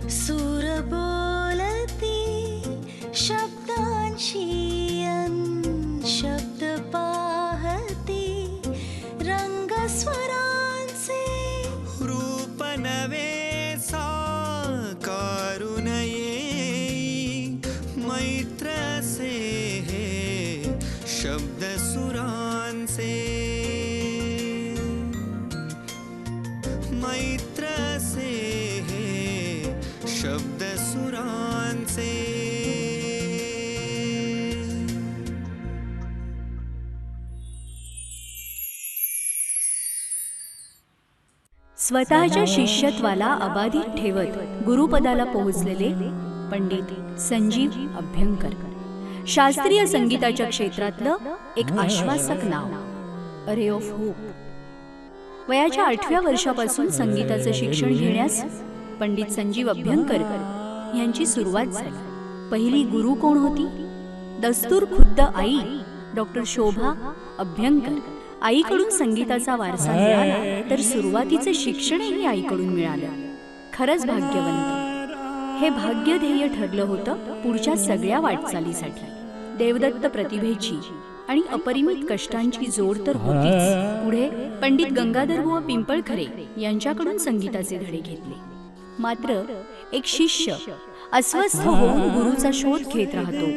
सूर बोलती शब्दांशी शब्द पाहती रंग स्वरांचे रूप नवे साकारून येई मैत्र से हे शब्द सुरांचे मैत्र से हे शब्द सुरांचे स्वतःच्या शिष्यत्वाला अबाधित ठेवत गुरुपदाला पोहोचलेले पंडित संजीव अभ्यंकर, शास्त्रीय संगीताच्या क्षेत्रातलं एक आश्वासक नाव, अ रे ऑफ होप. वयाच्या 8व्या वर्षापासून संगीताचं शिक्षण घेण्यास पंडित संजीव अभ्यंकर यांची सुरुवात झाली. पहिली गुरु कोण होती? दस्तूर खुद्द आई डॉक्टर शोभा अभ्यंकर. आईकडून संगीताचा वारसा मिळाला तर सुरुवातीचे शिक्षणही आईकडून मिळालं. खरंच भाग्यवंत. हे भाग्य ध्येय ठरलं होतं पुढच्या सगळ्या वाटचालीसाठी. देवदत्त प्रतिभेची आणि अपरिमित कष्टांची जोड तर होतीच. पुढे पंडित गंगाधरबुवा पिंपळखरे यांच्याकडून संगीताचे धडे घेतले. मात्र एक शिष्य अस्वस्थ होऊन गुरुचा शोध घेत राहतो.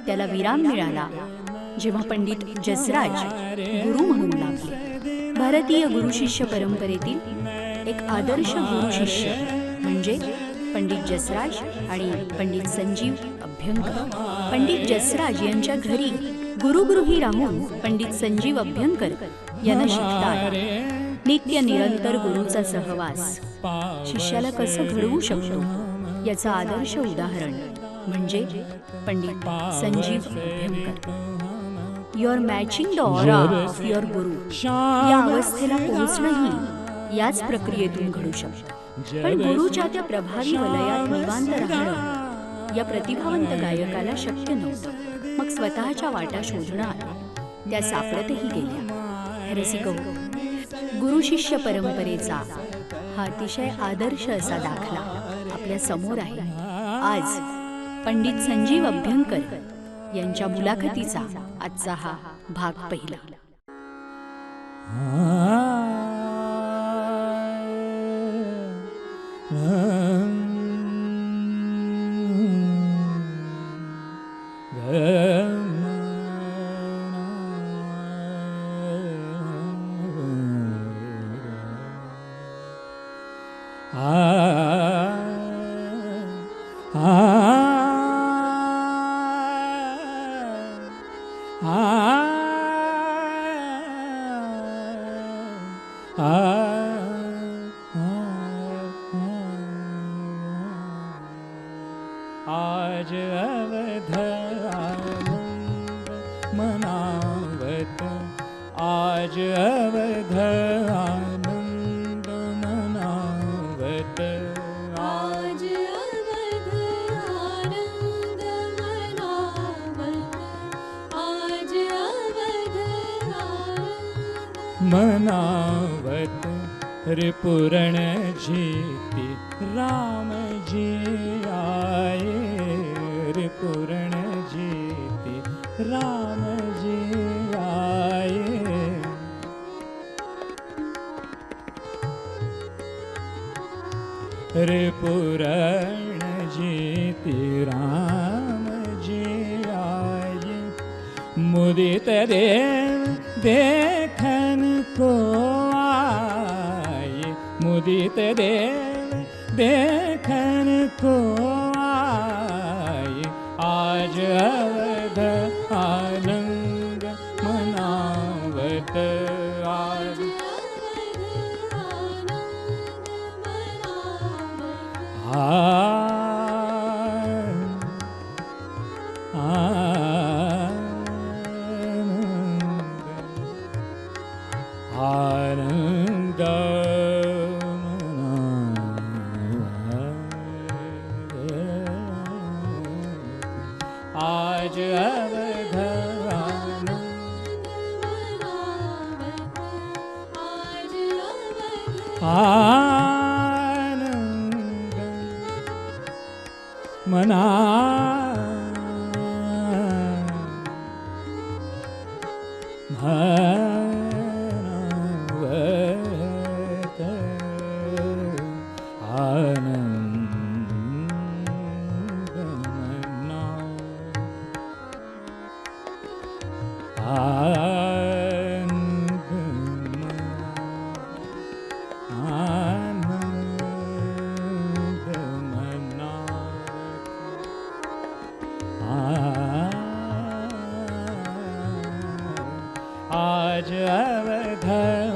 त्याला विराम मिळाला जेव्हा पंडित जसराज गुरु म्हणून लागले. भारतीय गुरु शिष्य परंपरेतील एक आदर्श गुरु शिष्य म्हणजे पंडित जसराज आणि पंडित संजीव अभ्यंकर. पंडित जसराज यांच्या घरी गुरुगृही राहून पंडित संजीव अभ्यंकर यांना शिकता आला. नित्य निरंतर गुरुचा सहवास शिष्याला कसं घडवू शकतो याचं आदर्श उदाहरण म्हणजे Pandit Sanjeev Abhyankar. You are matching the aura of your guru या अवस्थेला पोहोचणंही याच प्रक्रियेतून घडू शकतं. पण गुरुच्या त्या प्रभावी वलयात निवांत राहणं या प्रतिभावंत गायकाला शक्य नव्हतं. मग स्वतःच्या वाटा शोधण्यात त्या सापडतही गेल्या. रसिको, गुरु शिष्य परंपरेचा हा अतिशय आदर्श असा दाखला आपल्या समोर आहे. आज पंडित संजीव अभ्यंकर यांच्या मुलाखतीचा आजचा हा भाग पहिला. आज अवध आनंद मनावत, आज अवध आनंद मनावत, आज अवध आनंद मनावत, आज अवध आनंद मनावत. रे पूरण जीती राम जी आए, रे पूरण जीती राम जी आए. रे पूरण जीती राम जी आए. मुदित देव देखन को आए, मुदित देव देखन को आए. आज अवध आनंद मनावत, आज आनंद आज अवध आनंद मना भानवत आनंदमना आज अवध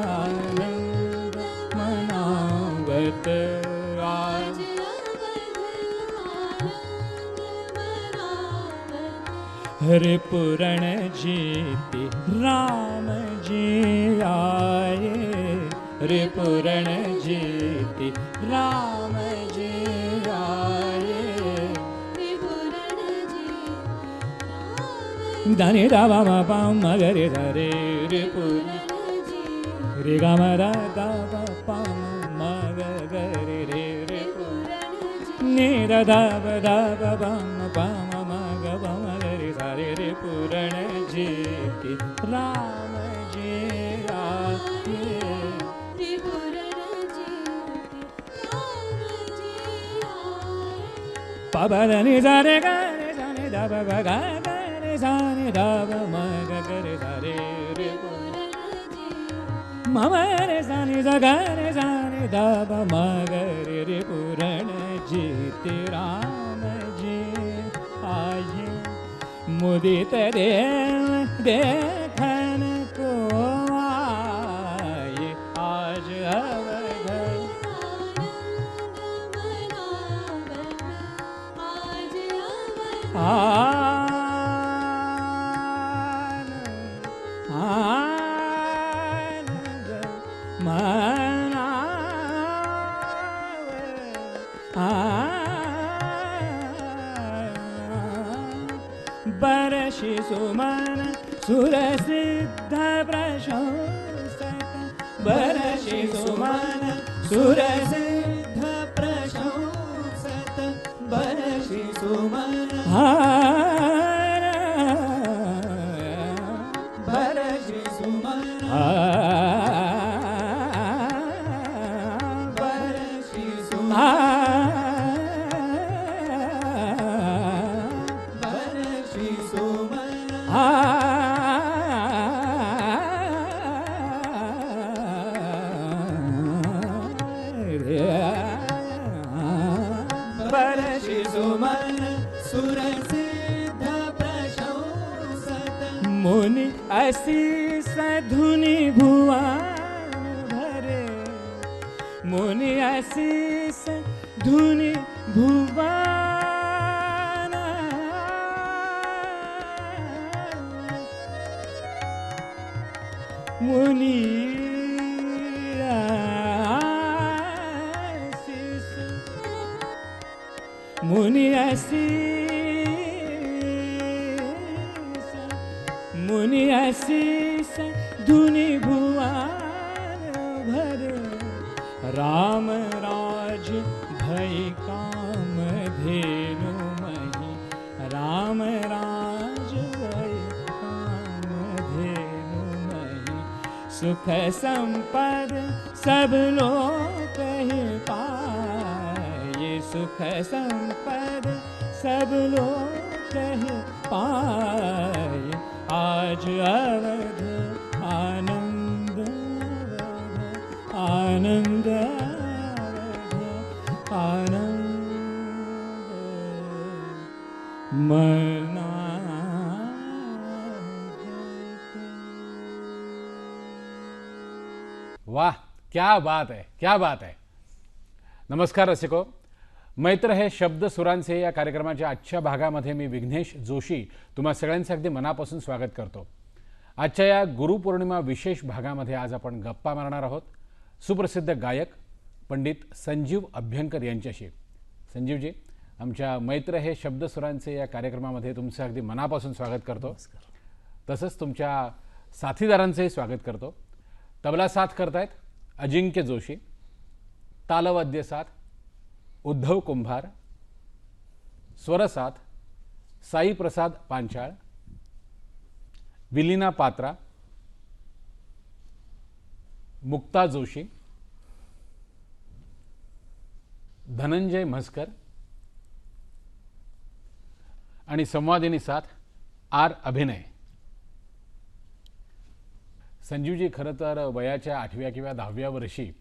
आनंद मनावत आज हरि पुरण जीति राम जी आए हरि पुरण जीति राम जी आए धनि दावा मा पाम मगरे धरे रे पुर रे गा मा दा दा पाम मगरे रे रे नि दा दा पाम पाम मग मगरे धरे रे पुरण जीति राम जी आए पबनि जाने गाने जाने दब गाने जाने दब मग करे धरे रे मम रे जाने जगाने जाने दब मग रे पुरण जीति राम जी आए मुदित देव देखन को आए आज अवध आनंद बरषि सुमन सुरसिद्ध प्रशंसक बरषि सुमन सुरसिद्ध प्रशंसक बरषि सुमन बरषि सुमन बरषि सुमन सुरसिद्ध प्रशंसक मुनि असीस धुनि भुवन भरे मुनि असीस धुनि भुवन मुनि आशीष मुनि आशीष मुनि आशीष धुनि भुवन भरे राम राज भय काम धेनु मही राम राज भय काम धेनु मही सुख संपद सब लोग पाए सुख संपद सब लोग पाए आज अवध आनंद आनंद आनंद मना वाह, क्या बात है, क्या बात आहे. नमस्कार रसिको. मैत्र हे शब्द सुरांचे या कार्यक्रमाच्या आजच्या भागामध्ये मी विघ्नेश जोशी तुम्हा सगळ्यांचे अगदी मनापासून स्वागत करतो. आजच्या या गुरुपौर्णिमा विशेष भागामध्ये आज आपण गप्पा मारणार आहोत सुप्रसिद्ध गायक पंडित संजीव अभ्यंकर यांच्याशी. संजीवजी, आमच्या मैत्र हे शब्द सुरांचे या कार्यक्रमामध्ये तुमचं अगदी मनापासून स्वागत करतो. तसंच तुमच्या साथीदारांचंही स्वागत करतो. तबला साथ करतायत अजिंक्य जोशी, तालवाद्य साथ उद्धव कुंभार, स्वरसाथ साई प्रसाद पांचाळ, विलीना पात्रा, मुक्ता जोशी, धनंजय म्हसकर आणि संवादिनी साथ आर अभिनय. संजीवजी खरं तर वयाच्या 8व्या किंवा 10व्या वर्षी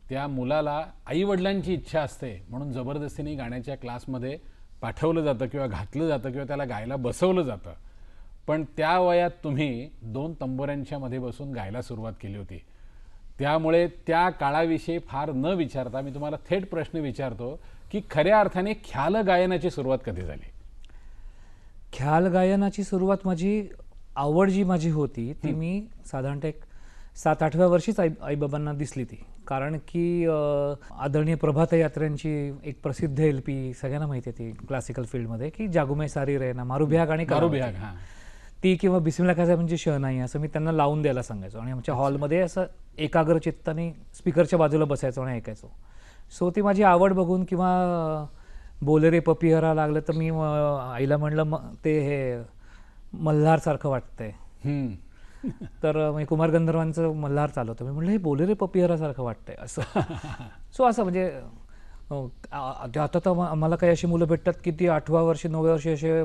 त्या मुलाला आईवडिलांची इच्छा असते म्हणून जबरदस्तीने गाण्याच्या क्लासमध्ये पाठवलं जातं किंवा घातलं जातं किंवा त्याला गायला बसवलं जातं. पण त्या वयात तुम्ही 2 तंबोऱ्यांच्या मध्ये बसून गायला सुरुवात केली होती. त्यामुळे त्या काळाविषयी फार न विचारता मी तुम्हाला थेट प्रश्न विचारतो की खऱ्या अर्थाने ख्याल गायनाची सुरुवात कधी झाली? ख्याल गायनाची सुरुवात माझी आवड जी माझी होती ती मी साधारणतः एक 7-8व्या वर्षीच आईबाबांना दिसली ती. कारण की आदरणीय प्रभात यात्रेंची एक प्रसिद्ध LP सगळ्यांना माहिती आहे ती क्लासिकल फील्डमध्ये की जागुमे सारी रेना मारुबिहाग आणि मारुबिहाग, ती किंवा बिस्मिल्ला खासाबांची शहनाई असं मी त्यांना लावून द्यायला सांगायचो आणि आमच्या हॉलमध्ये असं एकाग्र चित्ताने स्पीकरच्या बाजूला बसायचो आणि ऐकायचो. सो ती माझी आवड बघून किंवा बोलेरे पपिहरा लागलं तर मी आईला म्हणलं ते हे मल्हारसारखं वाटतंय. तर मी कुमार गंधर्वांचं मल्हार चालवतो. मी म्हटलं हे बोलेरे पपिहरासारखं वाटतंय असं. सो असं म्हणजे आता तर मला काही अशी मुलं भेटतात की ती 8व्या वर्षी 9व्या वर्षी असे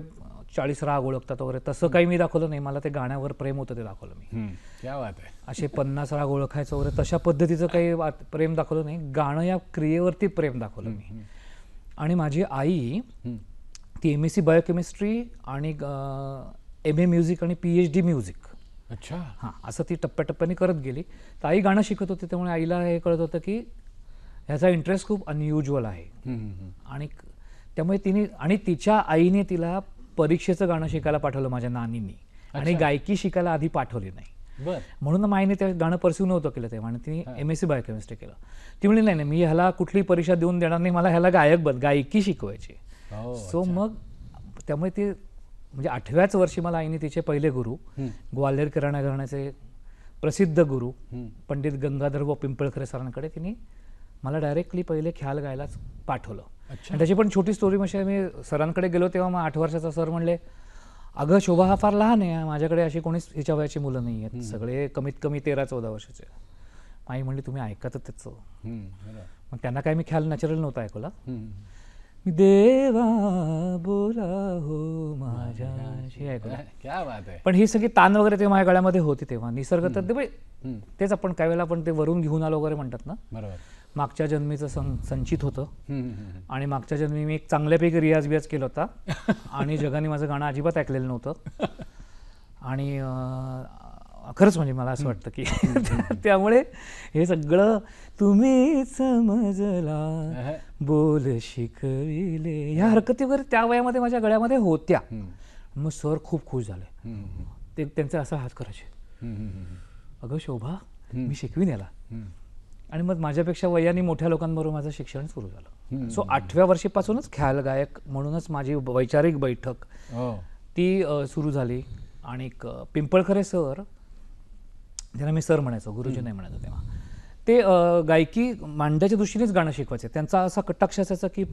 40 राग ओळखतात वगैरे. तसं काही मी दाखवलं नाही. मला ते गाण्यावर प्रेम होतं ते दाखवलं मी. क्या बात आहे. असे 50 राग ओळखायचं वगैरे तशा पद्धतीचं काही प्रेम दाखवलं नाही. गाणं या क्रियेवरती प्रेम दाखवलं मी. आणि माझी आई ती MSc बायोकेमिस्ट्री आणि MA म्युझिक आणि PhD म्युझिक. अच्छा. हां, असं ती टप्प्याटप्प्याने करत गेली. तर आई गाणं शिकत होती त्यामुळे आईला हे कळत होतं की ह्याचा इंटरेस्ट खूप अनयुज्युअल आहे. आणि त्यामुळे तिने आणि तिच्या आईने तिला परीक्षेचं गाणं शिकायला पाठवलं माझ्या नानींनी आणि गायकी शिकायला आधी पाठवली नाही. म्हणून माईने ते गाणं परस्यू नव्हतं केलं तेव्हा आणि तिने MSc बायोकेमिस्ट्री केलं. ती म्हणली नाही मी ह्याला कुठली परीक्षा देऊन देणार नाही, मला ह्याला गायकी शिकवायची. सो मग त्यामुळे ती म्हणजे 8व्याच वर्षी मला आईने तिचे पहिले गुरु ग्वाल्हेर किराणा घराण्याचे प्रसिद्ध गुरु पंडित गंगाधर व पिंपळखरे सरांकडे तिने मला डायरेक्टली पहिले ख्याल गायलाच पाठवलं. आणि त्याची पण छोटी स्टोरी म्हणजे मी सरांकडे गेलो तेव्हा मग 8 वर्षाचा सर म्हणले अगं शोभा हा फार लहान आहे, माझ्याकडे अशी कोणीच हिच्या वयाची मुलं नाही आहेत, सगळे कमीत कमी 13-14 वर्षाचे. आई म्हणली तुम्ही ऐका तर त्याचं. मग त्यांना काय मी ख्याल नॅचरल नव्हता ऐकला. मी देवा बोला हो माझ्याशी ऐकलं. क्या बात आहे. पण ही सगळी तान वगैरे ते माझ्या गळ्यामध्ये होती तेव्हा. निसर्ग तर ते तेच आपण काही वेळेला आपण ते वरून घेऊन आलो वगैरे म्हणतात ना. बरोबर. मागच्या जन्मीचं संचित होतं आणि मागच्या जन्मी मी एक चांगल्यापैकी रियाज केला होता आणि जगाने माझं गाणं अजिबात ऐकलेलं नव्हतं. आणि खरंच म्हणजे मला असं वाटतं की त्यामुळे हे सगळं तुम्ही समजला बोल शिकविले ह्या हरकती वगैरे त्या वयामध्ये माझ्या गळ्यामध्ये होत्या. मग सर खूप खुश झाले. ते त्यांचे असा हात करायचे अगं शोभा मी शिकवीन याला. आणि मग माझ्यापेक्षा वयाने मोठ्या लोकांबरोबर माझं शिक्षण सुरू झालं. सो 8व्या वर्षीपासूनच ख्याल गायक म्हणूनच माझी वैचारिक बैठक ती सुरू झाली. आणि पिंपळखरे सर ज्यांना मी सर म्हणायचो, गुरुजी नाही म्हणायचो तेव्हा, ते गायकी मांडण्याच्या दृष्टीनेच गाणं शिकवायचे. त्यांचा असा कटाक्ष असायचा की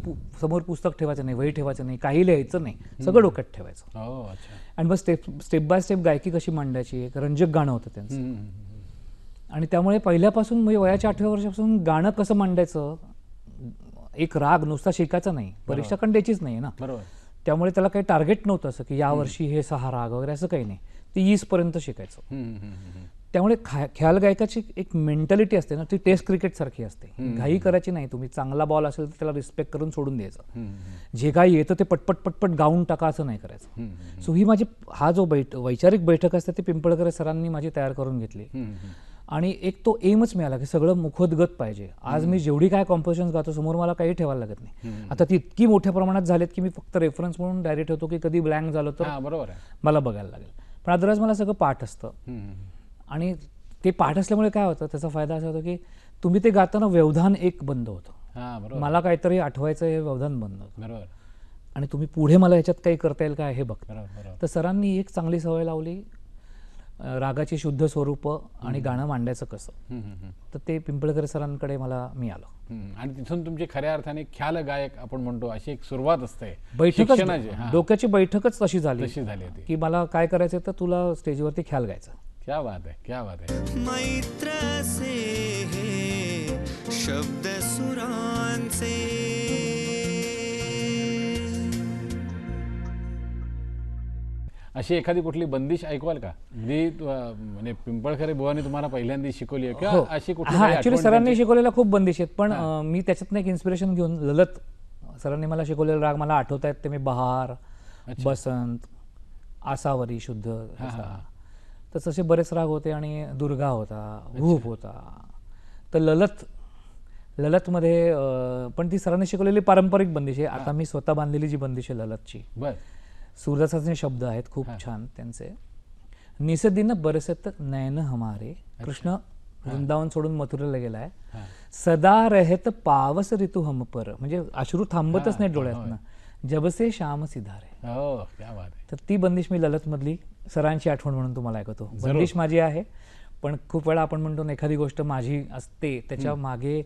समोर पुस्तक ठेवायचं नाही, वही ठेवायचं नाही, काही लिहायचं नाही, सगळं डोक्यात ठेवायचं. आणि मग स्टेप बाय स्टेप गायकी कशी मांडायची एक रंजक गाणं होतं त्यांचं. आणि त्यामुळे पहिल्यापासून म्हणजे वयाच्या 8व्या वर्षापासून गाणं कसं मांडायचं, एक राग नुसता शिकायचा नाही, परीक्षा पण द्यायचीच नाही ना. त्यामुळे त्याला काही टार्गेट नव्हतं असं की यावर्षी हे 6 राग वगैरे असं काही नाही. ते 20 पर्यंत शिकायचं. त्यामुळे ख्याल गायकाची एक मेंटॅलिटी असते ना, ती टेस्ट क्रिकेट सारखी असते. घाई करायची नाही. तुम्ही चांगला बॉल असेल तर त्याला रिस्पेक्ट करून सोडून द्यायचं. जे काही येतं ते पटपट गाऊन टाका असं नाही करायचं. सो ही माझी हा जो वैचारिक बैठक असते ती पिंपळखरे सरांनी माझी तयार करून घेतली. आणि एक तो एमच मिळाला की सगळं मुखोद्गत पाहिजे. आज मी जेवढी काय कॉम्पोजिशन गातो समोर मला काही ठेवायला लागत नाही. आता ती इतकी मोठ्या प्रमाणात झालेत की मी फक्त रेफरन्स म्हणून डायरेक्ट होतो की कधी ब्लँक झालं तर बरोबर मला बघायला लागेल. पण अदरवाईज मला सगळं पाठ असतं. आणि ते पाठ असल्यामुळे काय होतं, त्याचा फायदा असा होतो की तुम्ही ते गाताना व्यवधान एक बंद होतं. मला काहीतरी आठवायचं हे व्यवधान बंद होतं. आणि तुम्ही पुढे मला ह्याच्यात काही करता येईल काय हे बघता. तर सरांनी एक चांगली सवय लावली. रागाची शुद्ध स्वरूपं आणि गाणं मांडायचं कसं. तर ते पिंपळकर सरांकडे मी आलो. आणि तिथून तुमची खऱ्या अर्थाने ख्याल गायक आपण म्हणतो अशी एक सुरुवात असते बैठकच शिक्षणाची. हां, डोक्याची बैठकच तशी झाली तशी झाली होती. की मला काय करायचं तर तुला स्टेजवरती ख्याल गायचा. क्या बात आहे, क्या बात आहे. मैत्र से हे शब्द सुरांचे. अशी एखादी कुठली बंदिश ऐकवाल का, जी म्हणजे पिंपळखरे बुवांनी तुम्हाला पहिल्यांदा शिकवली आहे किंवा अशी कुठली काही ऍक्च्युली आठवण सरांनी त्यांची? शिकवलेल्या खूप बंदिश आहेत, पण मी त्याच्यातनं एक इन्स्पिरेशन घेऊन ललत सरांनी मला शिकवलेले राग मला आठवत आहेत ते मी बहार, बसंत, आसावरी शुद्ध असा. तर तसे बरेच राग होते आणि दुर्गा होता, भूप होता. तर ललतमध्ये पण ती सरांनी शिकवलेली पारंपरिक बंदिश आहे. आता मी स्वतः बांधलेली जी बंदिश आहे ललतची, बर. सूरदासाचे शब्द आहेत खूप छान त्यांचे. निसदिन बरसत नयन हमारे, कृष्ण वृंदावन सोडून मथुरेला गेलाय. सदा रहत पावस ऋतू हम पर, म्हणजे अश्रू थांबतच नाही डोळ्यातनं. जबसे श्याम सिधारे. हो, क्या बात आहे. तर ती बंदिश मी ललतमधली सरांची आठवण म्हणून तुम्हाला ऐकवतो. बंदिश माझी आहे, पण खूप वेळा आपण म्हणतो ना एखादी गोष्ट माझी असते त्याच्या मागे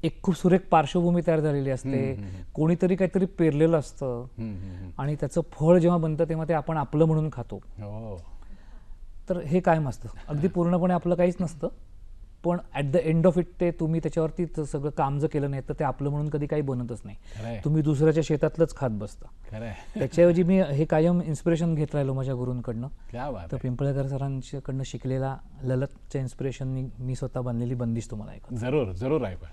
एक खूप सुरेख पार्श्वभूमी तयार झालेली असते. कोणीतरी काहीतरी पेरलेलं असतं आणि त्याचं फळ जेव्हा बनतं तेव्हा ते आपण आपलं म्हणून खातो. हो, तर हे कायम असतं, अगदी पूर्णपणे आपलं काहीच नसतं, पण at the end of it ते तुम्ही त्याच्यावरती सगळं काम जर केलं नाही तर ते आपलं म्हणून कधी काही बनतच नाही. खरंय, तुम्ही दुसऱ्याच्या शेतातलंच खात बसता. खरंय. त्याच्याऐवजी मी हे कायम इन्स्पिरेशन घेत राहिलो माझ्या गुरूंकडनं. क्या बात तर आहे. पिंपळकर सरांच्याकडनं शिकलेला ललतच्या इन्स्पिरेशननी मी स्वतः बनलेली बंदिश तुम्हाला ऐकतो. जरूर जरूर ऐका.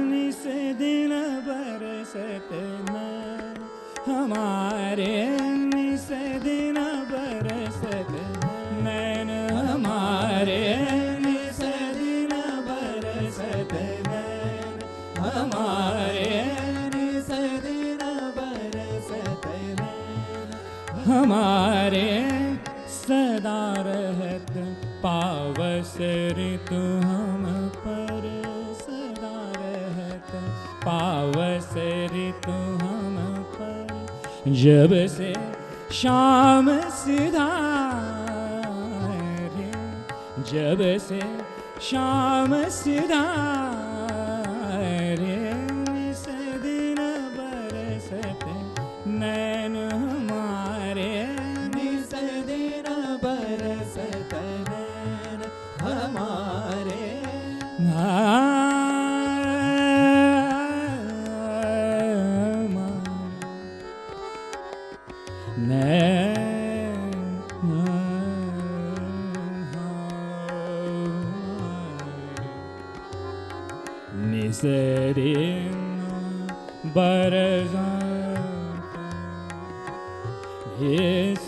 निसदिन बरसत नैन हमारे, निसदिन बरसत नैन हमारे, निसदिन बरसत नैन हमारे, निसदिन बरसत नैन हमारे. सदा रहत पावस ऋतु हम पर, सदा रहत पावस ऋतु हम पर. जब से शाम सिधारे, जब से शाम सिधारे, निसदिन बरसत नैन हमारे, निसदिन बरसत नैन हमारे. निसदिन बरसत, निसदिन बरसत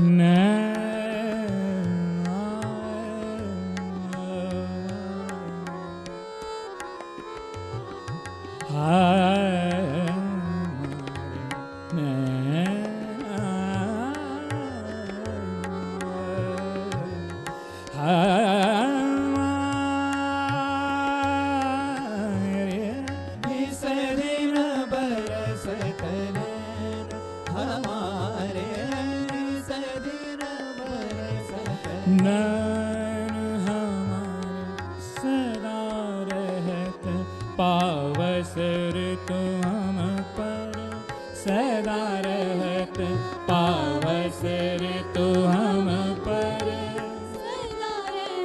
नैन निसदिन बरसत नैन हमारे, निसदिन बरसत नैन हमारे. सदा रहत पावस ऋतु हम पर, सदा रहत पावस ऋतु हम पर. सदा रहत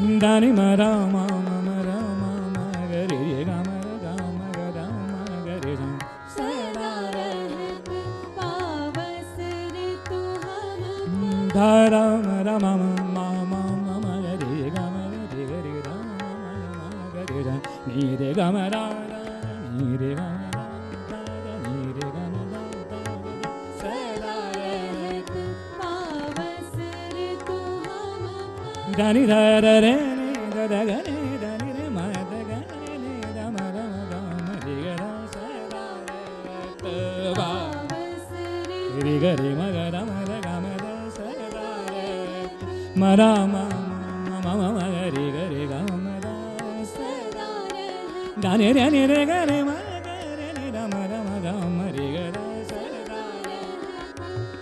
दानि म र म म र म म ग रे रे ग म र ग म ग रे सा सदा रहत पावस ऋतु हम ध र म र म म म म म म ग रे ग म रे ग रे ग म म ग रे सा नि रे ग म र नि रे ग म र नि रे ग म र सदा रहत पावस ऋतु हम दानि ध र रे नि द द ग नि द नि रे म द ग नि नि द म र म ग म रे ग र सदा रहत बा पावस ऋतु रे ग रे म ग र म द ग म द सदा रहत म र म म म म ग रे ग रे ग म द सदा रहत दा नि रे नि रे ग रे म ग रे नि द म र म ग म रे ग र सदा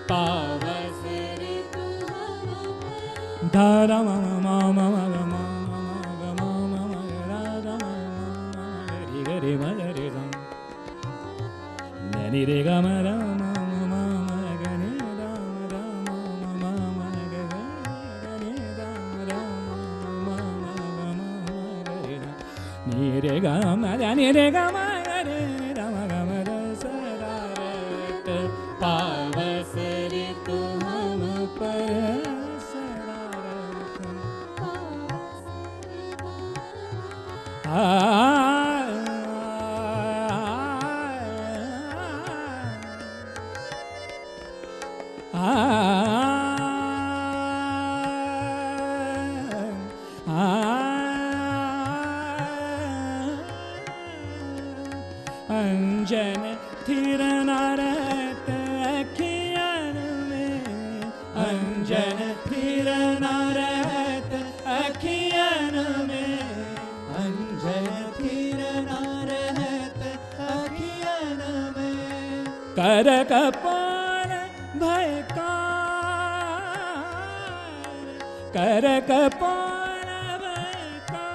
पावस ऋतु हम ध र म म म म ग म म ग म म म ग र ग म म ग रे ग रे म ग रे सा द नि रे ग म र म म म ग नि द म र म म म ग ग द नि द म र म म म ग म ग रे सा नि रे ग म द नि रे ग म ग रे नि द म ग म द सदा रहत पावस ऋतु हम पर सदा रहत अंजन थिर नारत अखियन में अंजन थिर नारत अखियन में अंजन थिर नारत अखियन में कर कपाल भयकार कर कपाल भयकार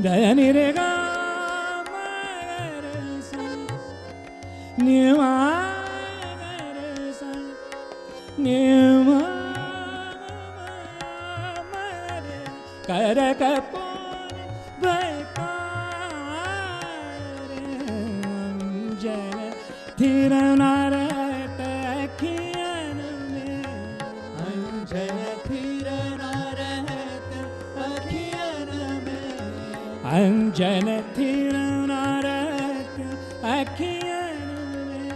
दयनि रे ग म ग रे सा नि म ग रे सा नि म म रे कर कपाल भयकार अंजन थिर नारत अखियन में अंजन थिर नारत अखियन में अंजन थिर नारत अखियन में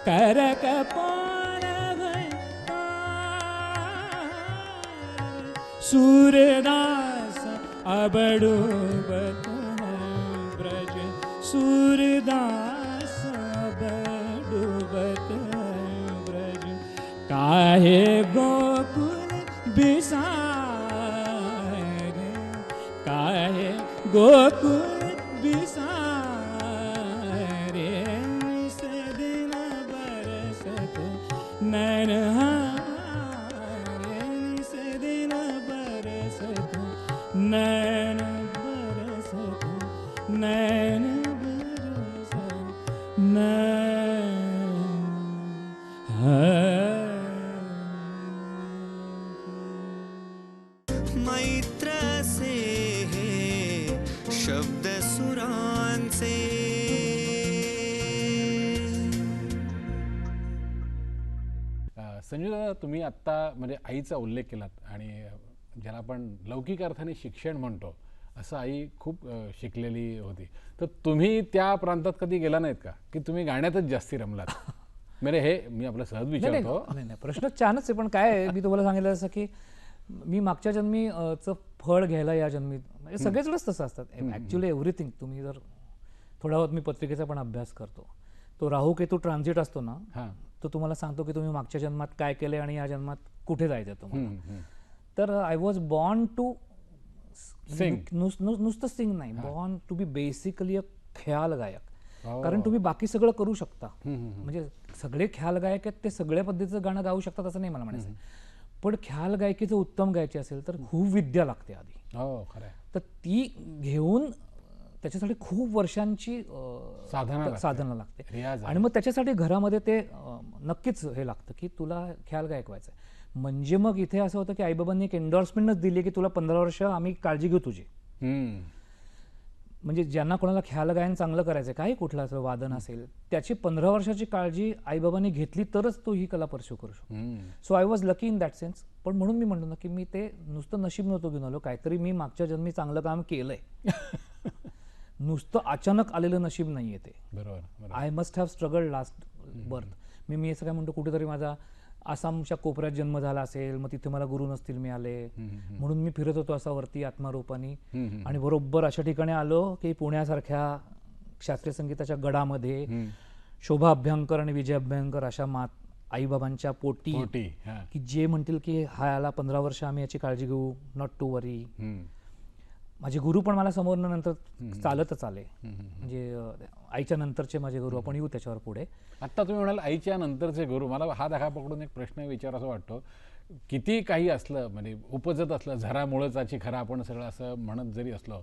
कर कपाल भयकार सूरदास अब डूबत है ब्रज सूरदास अब डूबत है ब्रज काहे गोकुल बिसारे काहे गोकुल बिसारे निस दिन बरसत नैन हमारे निस दिन बरसत नैन बरसत नैन बरसत नैन मैत्र से हे शब्द सुरांचे संजय दादा, तुम्ही आत्ता म्हणजे आईचा उल्लेख केलात आणि ज्याला आपण लौकिक अर्थाने शिक्षण म्हणतो असं आई खूप शिकलेली होती. तर तुम्ही त्या प्रांतात कधी गेला नाहीत का, की तुम्ही गाण्यातच जास्ती रमलात? म्हणजे हे मी आपलं सहज विचारतो. नाही नाही, प्रश्न छानच आहे. पण काय आहे, मी तुम्हाला सांगितलं असं की मी मागच्या जन्मी चं फळ घ्यायला या जन्मी, म्हणजे सगळेच वेळेस तसं असतात ॲक्च्युली. एव्हरीथिंग तुम्ही जर थोडा वेळ, मी पत्रिकेचा पण अभ्यास करतो, तो राहू केतू ट्रान्झिट असतो ना, हां. तो तुम्हाला सांगतो की तुम्ही मागच्या जन्मात काय केलंय आणि या जन्मात कुठे जायचं तुम्हाला. तर I was born to Sing. नुसतं सिंग नाही, born to be basically a khayal gayak. Oh. कारण तुम्ही बाकी सगळं करू शकता, म्हणजे सगळे ख्याल गायक आहेत ते सगळ्या पद्धतीचं गाणं गाऊ शकतात असं नाही मला म्हणायचं. पण ख्याल गायकीचं उत्तम गायची असेल तर खूप विद्या लागते आधी. हो, खरं आहे. तर ती घेऊन त्याच्यासाठी खूप वर्षांची साधना लागते रियाज आहे. आणि मग त्याच्यासाठी घरामध्ये ते नक्कीच हे लागतं की तुला ख्याल गायक व्हायचं आहे. म्हणजे मग इथे असं होतं की आईबाबांनी एक एन्डॉर्समेंटच दिली की तुला 15 वर्ष आम्ही काळजी घेऊ तुझी. हम्म. म्हणजे ज्यांना कोणाला ख्याल गायन चांगलं करायचं काही कुठलं असं वादन असेल त्याची 15 वर्षाची काळजी आईबाबांनी घेतली तरच तो ही कला परस्यू करू शकतो. So I was lucky in that sense. पण म्हणून मी म्हणतो ना की मी ते नुसतं नशीब नव्हतं घेऊन आलो, काहीतरी मी मागच्या जन्मी चांगलं काम केलंय. नुसतं अचानक आलेलं नशीब नाहीये ते. बरोबर. I must have struggle last birth. मी असं काय म्हणतो, कुठेतरी माझा आसामच्या कोपऱ्यात जन्म झाला असेल, मग तिथे मला गुरु नसतील मिळाले, म्हणून मी फिरत होतो असा वरती आत्मारूपानी. आणि बरोबर अशा ठिकाणी आलो की पुण्यासारख्या शास्त्रीय संगीताच्या गडामध्ये शोभा अभ्यंकर आणि विजय अभ्यंकर अशा आईबाबांच्या पोटी हां. की जे म्हणतील की हा याला 15 वर्ष आम्ही याची काळजी घेऊ, नॉट टू वरी. माझे गुरु पण मला समोर नंतर चालतच आले. म्हणजे आईच्या नंतरचे माझे गुरु, आपण येऊ त्याच्यावर पुढे. आत्ता तुम्ही म्हणाल आईच्या नंतरचे गुरु, मला हा धागा पकडून एक प्रश्न विचारायचा वाटतो. किती काही असलं म्हणजे उपजत असलं, झरा मुळचाची खरं आपण सगळं असं म्हणत जरी असलो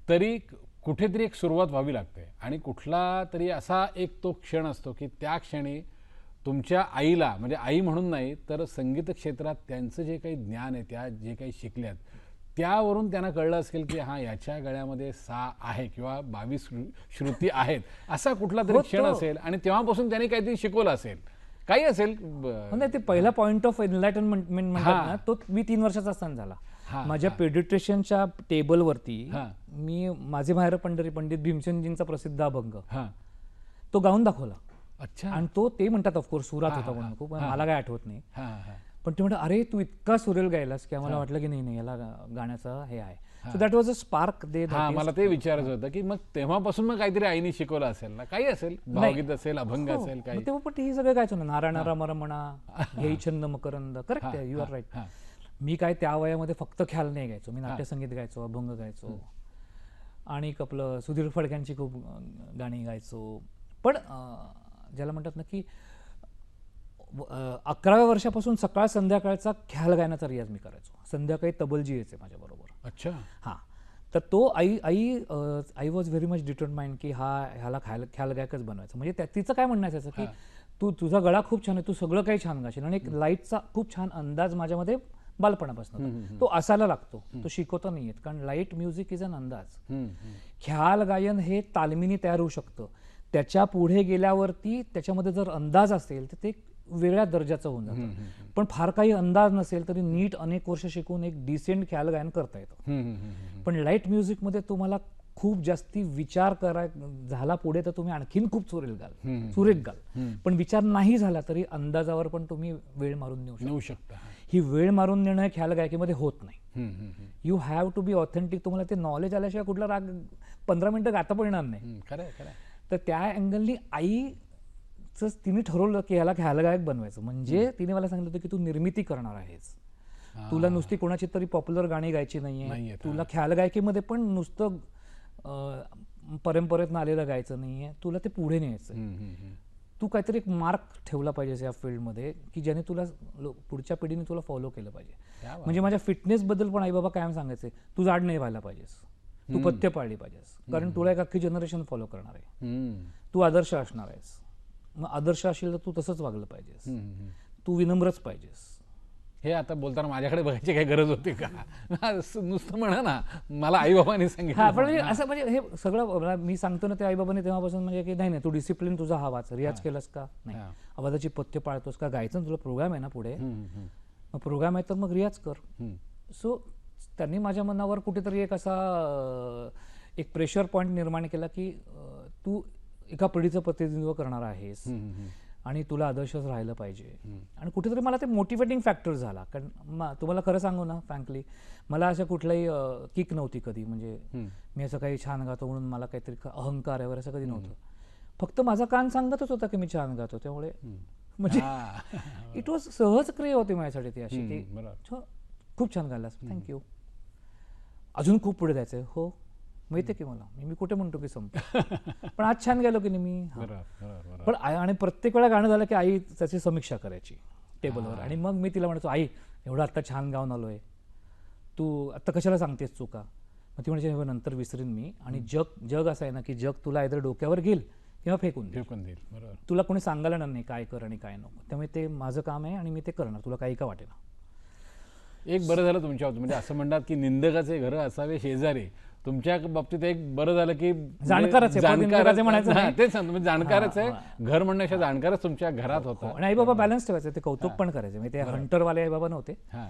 तरी कुठेतरी एक सुरुवात व्हावी लागते. आणि कुठला तरी असा एक तो क्षण असतो की त्या क्षणी तुमच्या आईला, म्हणजे आई म्हणून नाही तर संगीत क्षेत्रात त्यांचं जे काही ज्ञान आहे, त्या जे काही शिकल्यात त्यावरून त्यांना कळलं असेल की हां याच्या गळ्यामध्ये 6 आहे किंवा 22 श्रुती आहेत, असा कुठला तरी क्षण असेल आणि तेव्हापासून त्यांनी काहीतरी शिकवलं असेल, काही असेल. नाही, ते पहिला पॉइंट ऑफ एनलायटनमेंट म्हणतात ना, तो मी 3 वर्षाचा असताना झाला. माझ्या पेडिट्रेशनच्या टेबलवरती मी माझे माहेर पंढरी पंडित भीमसेनजींचा प्रसिद्ध अभंग तो गाऊन दाखवला. अच्छा. आणि तो ते म्हणतात ऑफकोर्स सुरात होता म्हणून खूप, मला काय आठवत नाही. पण ते म्हणतात अरे तू इतका सुरेल गायलास की आम्हाला वाटलं की नाही याला गाण्याचं हे आहे. So that was a spark they. मला ते विचारायचं होतं की मग तेव्हापासून मग काहीतरी आईने शिकवलं असेल ना, काही असेल, भावगीत असेल, अभंग असेल, काही. तेव्हा पण हे सगळं गायचो ना, नारायण राम रमणा, घेई छंद मकरंद. करेक्ट आहे, यू आर राईट. मी काय त्या वयामध्ये फक्त ख्याल नाही गायचो, मी नाट्यसंगीत गायचो, अभंग गायचो आणि आपलं सुधीर फडक्यांची खूप गाणी गायचो. पण ज्याला म्हणतात ना की 11व्या वर्षापासून सकाळ संध्याकाळचा ख्याल गायनाचा रियाज मी करायचो. संध्याकाळी तबलजी यायचे माझ्या बरोबर. अच्छा. हां, तर तो I was very much determined की ह्याला ख्याल गायकच बनवायचं. म्हणजे तिचं काय म्हणणं असायचं की तुझा गळा खूप छान आहे, तू सगळं काही छान गाशील. आणि एक लाईटचा खूप छान अंदाज माझ्यामध्ये बालपणापासून तो असायला लागतो, तो शिकवता नाही येत, कारण लाईट म्युझिक इज अन अंदाज. ख्याल गायन हे तालमीने तयार होऊ शकतं. त्याच्या पुढे गेल्यावरती त्याच्यामध्ये जर अंदाज असेल तर ते वेगळ्या दर्जाचं होऊन जातं. पण फार काही अंदाज नसेल तरी नीट अनेक वर्ष शिकून एक डिसेंट ख्याल गायन करता येतं. पण लाईट म्युझिकमध्ये तुम्हाला खूप जास्ती विचार झाला पुढे तर तुम्ही आणखीन खूप सुरेख गाल. पण विचार नाही झाला तरी अंदाजावर पण तुम्ही वेळ मारून नेऊ शकता. ही वेळ मारून नेणं ख्याल गायकीमध्ये होत नाही. You have to be authentic. तुम्हाला ते नॉलेज आल्याशिवाय कुठला राग 15 मिनिटं गाता पण येणार नाही. तर त्या अँगलनी तिने ठरवलं की ह्याला ख्याल गायक बनवायचं. म्हणजे तिने मला सांगितलं होतं की तू निर्मिती करणार आहेस, तुला नुसती कोणाची तरी पॉप्युलर गाणी गायची नाहीये, तुला ख्याल गायकीमध्ये पण नुसतं परंपरेतनं आलेलं गायचं नाहीये, तुला ते पुढे न्यायचं. तू काहीतरी एक मार्क ठेवला पाहिजेस या फील्डमध्ये की ज्याने तुला पुढच्या पिढीने तुला फॉलो केलं पाहिजे. म्हणजे माझ्या फिटनेस बद्दल पण आई बाबा कायम सांगायचे, तू जाड नाही व्हायला पाहिजेस, तू पथ्य पाळली पाहिजेस, कारण तुला एक अख्खी जनरेशन फॉलो करणार आहे, तू आदर्श असणार आहेस. मग आदर्श असेल तर तू तसंच वागलं पाहिजेस, तू विनम्रच पाहिजेस. हे आता बोलताना माझ्याकडे बघायची काही गरज होती का? नुसतं म्हणा ना, मला आई बाबांनी सांगितलं. पण असं म्हणजे हे सगळं मी सांगतो ना, ते आई बाबांनी तेव्हापासून म्हणजे की नाही तू डिसिप्लिन तुझा हवाच. रियाज केलास का? नाही. आवाजाची पथ्य पाळतोस का? गायचं तुला प्रोग्राम आहे ना पुढे, मग प्रोग्राम आहे तर मग रियाज कर. सो त्यांनी माझ्या मनावर कुठेतरी एक असा एक प्रेशर पॉईंट निर्माण केला की तू एका पिढीचं प्रतिनिधित्व करणार आहेस आणि तुला आदर्शच राहिलं पाहिजे. आणि कुठेतरी मला ते मोटिवेटिंग फॅक्टर झाला. कारण तुम्हाला खरं सांगू ना, फ्रँकली मला असं कुठलाही किक नव्हती कधी. म्हणजे मी असं काही छान गातो म्हणून मला काहीतरी अहंकार आहे वगैरे असं कधी नव्हतं. फक्त माझा कान सांगतच होता की मी छान गातो. त्यामुळे म्हणजे इट वॉज सहज क्रिया होती माझ्यासाठी ती अशी की खूप छान गायलास, थँक्यू, अजून खूप पुढे जायचंय. हो माहितीये की मला, मी कुठे म्हणतो की संप, पण आज छान गेलो की नाही मी. पण आणि प्रत्येक वेळा गाणं झालं की आई त्याची समीक्षा करायची टेबलवर. आणि मग मी तिला म्हणायचो, आई एवढं आत्ता छान गाऊन आलोय, तू आत्ता कशाला सांगतेस चुका? मग ती म्हणजे "हे बघ, नंतर विसरीन मी आणि जग असं आहे ना की जग तुला either डोक्यावर घेईल किंवा फेकून देईल. फेकून देईल बरोबर. तुला कोणी सांगायला येणार नाही काय कर आणि काय नको. त्यामुळे ते माझं काम आहे आणि मी ते करणार, तुला काही का वाटेना. एक बरं झालं तुमच्या बाबतीत, म्हणजे असं म्हणतात की निंदकाचे घर असावे शेजारी. तुमच्या बाबतीत एक बरं झालं की म्हणजे जाणकारच आहे, पण निंदकाचे म्हणायचं हां, नाही. तेच सांगतो म्हणजे जाणकारच आहे. घर म्हणण्यापेक्षा जाणकारच तुमच्या घरात होता. आणि आई बाबा बॅलन्स ठेवायचं, ते कौतुक पण करायचे. म्हणजे ते हंटरवाले आई बाबा नव्हते, हां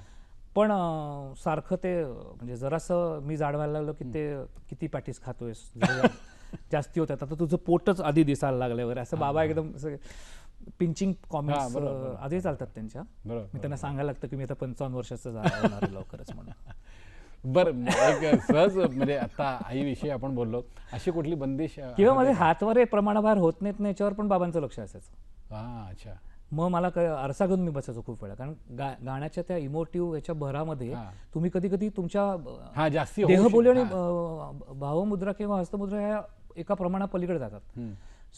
पण सारखं ते म्हणजे जरासं मी जाणवायला लागलो की ते किती पॅटीस खातोयस, जरा जास्ती होतात, आता तुझं पोटच आधी दिसायला लागलं वगैरे असं. बाबा एकदम असं पिंचिंग कॉमेंट्स आधी चालतात त्यांच्या. बरोबर. मी त्यांना सांगायला लागतं की मी आता 55 वर्षाचं होणार आहे लवकरच म्हणून. बरं, एक सहज म्हणजे आता आईविषयी आपण बोललो, अशी कुठली बंदिश किंवा माझे हातवारे प्रमाणाबाहेर होत नाहीत ना याच्यावर पण बाबांचं लक्ष असायचं. हां अच्छा. मग मला आरसा घेऊन मी बसायचो खूप वेळा, कारण गाण्याच्या त्या इमोटिव्ह याच्या भरामध्ये तुम्ही कधी कधी तुमच्या हां जास्ती देहबोली आणि भावमुद्रा किंवा हस्तमुद्रा ह्या एका प्रमाणा पलीकडे जातात.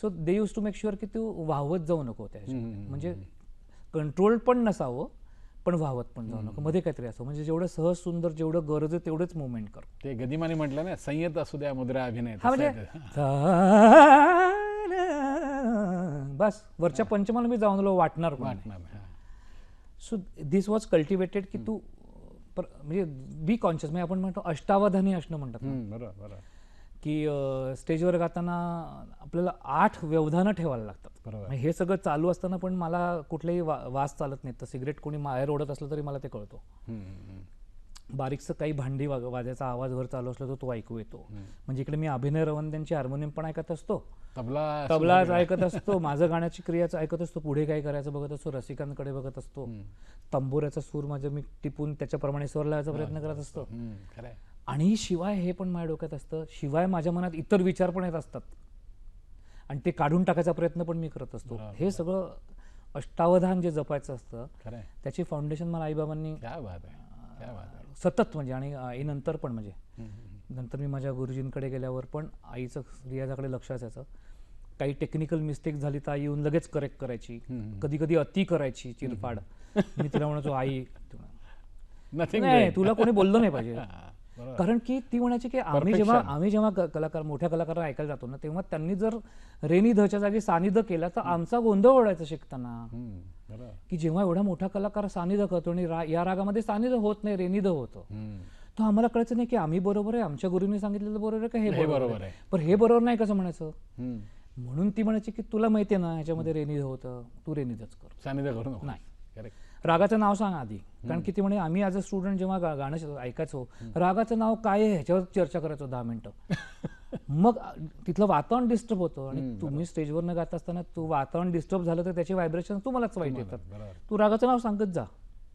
So they use to make sure की तू वाहवत जाऊ नको त्या ह्याच्यामध्ये. म्हणजे कंट्रोल पण नसावं पण वाहवत पण जाऊ नको, मध्ये काहीतरी असं. म्हणजे जेवढं सहज सुंदर, जेवढं गरज आहे तेवढंच मुवमेंट कर. ते गदिमाने म्हटलं ना, संयत असू द्या मुद्रा अभिनय. हा म्हणजे बस वरच्या पंचमाला मी जाऊन वाटणार पण. सो दिस वॉज कल्टिवेटेड की तू म्हणजे बी कॉन्शियस. म्हणजे आपण म्हणतो अष्टावधानी असणं म्हणतात ना, बरोबर बरोबर, की स्टेजवर गाताना आपल्याला 8 व्यवधानं ठेवायला लागतात. बरोबर. हे सगळं चालू असताना पण मला कुठलेही वास चालत नाही. तर सिगरेट कोणी बाहेर ओढत असलं तरी मला ते कळतो. बारीकसं काही भांडी वाजायचा आवाज वर चालू असला तर तो ऐकू येतो. म्हणजे इकडे मी अभिनय रवंद्यांची हार्मोनियम पण ऐकत असतो, तबलाच ऐकत असतो, माझं गाण्याची क्रियाच ऐकत असतो, पुढे काय करायचं बघत असतो, रसिकांकडे बघत असतो, तंबोऱ्याचा सूर माझं मी टिपून त्याच्याप्रमाणे स्वर लावायचा प्रयत्न करत असतो. आणि शिवाय हे पण माझ्या डोक्यात असतं, शिवाय माझ्या मनात इतर विचार पण येत असतात आणि ते काढून टाकायचा प्रयत्न पण मी करत असतो. हे सगळं अष्टावधान जे जपायचं असतं त्याची फाउंडेशन मला आईबाबांनी सतत म्हणजे, आणि आईनंतर पण म्हणजे नंतर मी माझ्या गुरुजींकडे गेल्यावर पण आईचं रियाजाकडे लक्ष असायचं. काही टेक्निकल मिस्टेक झाली तर आई येऊन लगेच करेक्ट करायची, कधी कधी अति करायची चिरफाड. मी तिला म्हणायचो आई नाही तुला कोणी बोललं नाही पाहिजे, कारण की ती म्हणायची की आम्ही जेव्हा कलाकार मोठ्या कलाकारांना ऐकायला जातो ना, तेव्हा त्यांनी जर रेनी धच्या जागी सानिध केला तर आमचा गोंधळ ओढायचा शिकताना. की जेव्हा एवढा मोठा कलाकार सानिध करतो आणि या रागामध्ये सानिध होत नाही, रेनिध होतं, तर आम्हाला कळायचं नाही की आम्ही बरोबर आहे, आमच्या गुरुंनी सांगितलेलं बरोबर आहे का हे बरोबर आहे. पण हे बरोबर नाही कसं म्हणायचं. म्हणून ती म्हणायची की तुला माहिती आहे ना ह्याच्यामध्ये रेनिध होतं, तू रेनिधच कर, सानिध करू नको. नाही, रागाचं नाव सांग आधी. कारण की ती म्हणे आम्ही ॲज अ स्टुडंट जेव्हा गाणं ऐकायचो, रागाचं नाव काय आहे ह्याच्यावर चर्चा करायचो 10 मिनिटं. मग तिथलं वातावरण डिस्टर्ब होतं आणि तुम्ही स्टेजवर न गात असताना तू वातावरण डिस्टर्ब झालं तर त्याचे व्हायब्रेशन तुम्हालाच वाईट येतात. तू रागाचं नाव सांगत जा,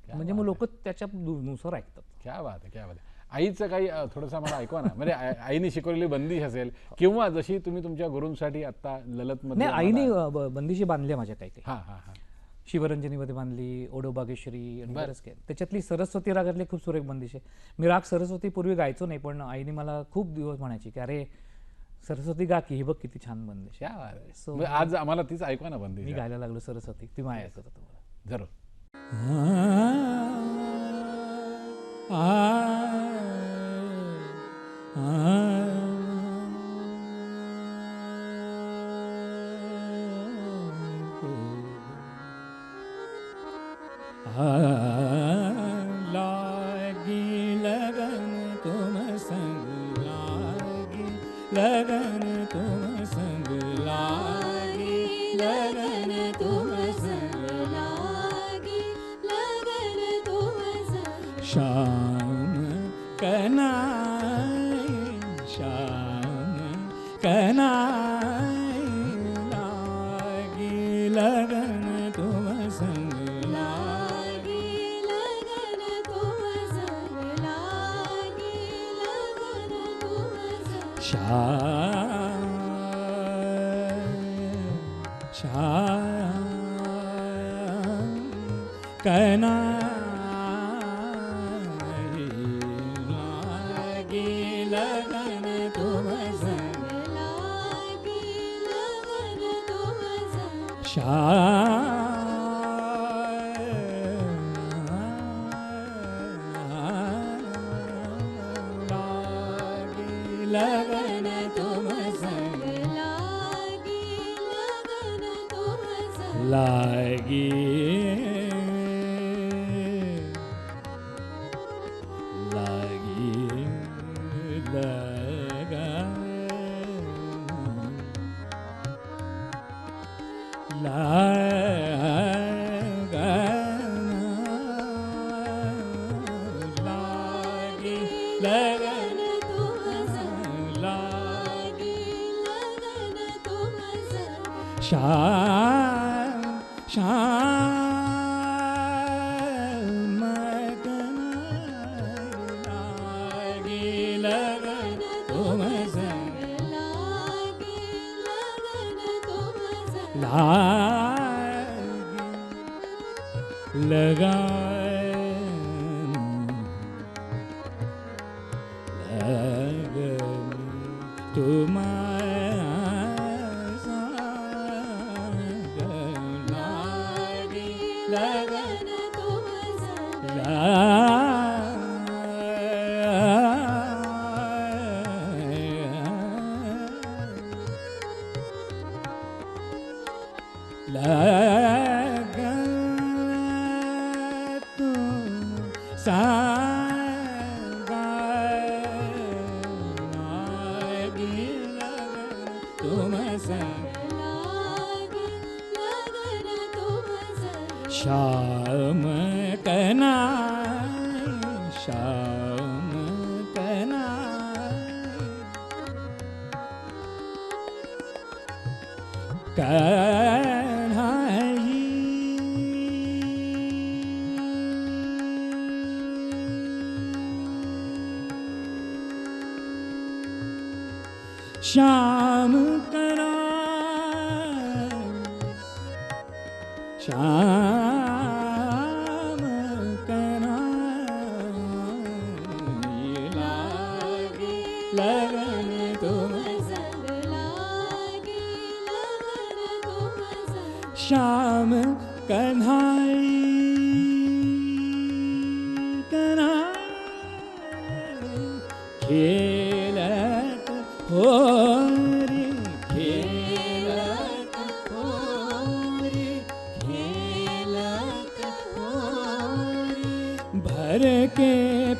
म्हणजे मग लोक त्याच्यानुसार ऐकतात. क्या बात आहे, क्या बात आहे. आईचं काही थोडंसं मला ऐकवा ना, म्हणजे आईने शिकवलेली बंदिश असेल किंवा जशी तुम्ही तुमच्या गुरूंसाठी आता ललतमध्ये. नाही, आईने बंदिशी बांधल्या माझ्या काही काही. हां हां हां, शिवरंजनीमध्ये बांधली, ओडो बागेश्वरी आणि बरंच काय. त्याच्यातली सरस्वती रागातली खूप सुरेख बंदिश आहे. मी राग सरस्वती पूर्वी गायचो नाही, पण आईने मला खूप दिवस म्हणायची की अरे सरस्वती गा की, ही बघ किती छान बंदिश. क्या बात आहे. So, आज आम्हाला तीच ऐकवा ना बंदिश. मी गायला लागलो सरस्वती, ती माया ऐकत होतं जरूर. लागी लगन तुम संग लागी, लगन तुम संग लागी, लगन तुम संग लागी, लगन तुम संग. श्याम कनाई, श्याम कनाई, लागी लगन तुम संग लागी, लगन तुम संग. लागी, लगन तुम संग. श्याम श्याम कनाई, लागी लगन तुम संग. लागी, लगन तुम संग. श्याम लागी लागी लागी लगा लागी लगन लागी श्याम श्याम लागी लगन तुम लागी लगा लगन तुम लागी लगन श्याम कना श्याम कना कन्हई श्याम कना श्याम कना लागी लगन तुम श्याम कन्हाई कन्हाई खेलत हो रे खेलत हो रे खेलत हो रे भर के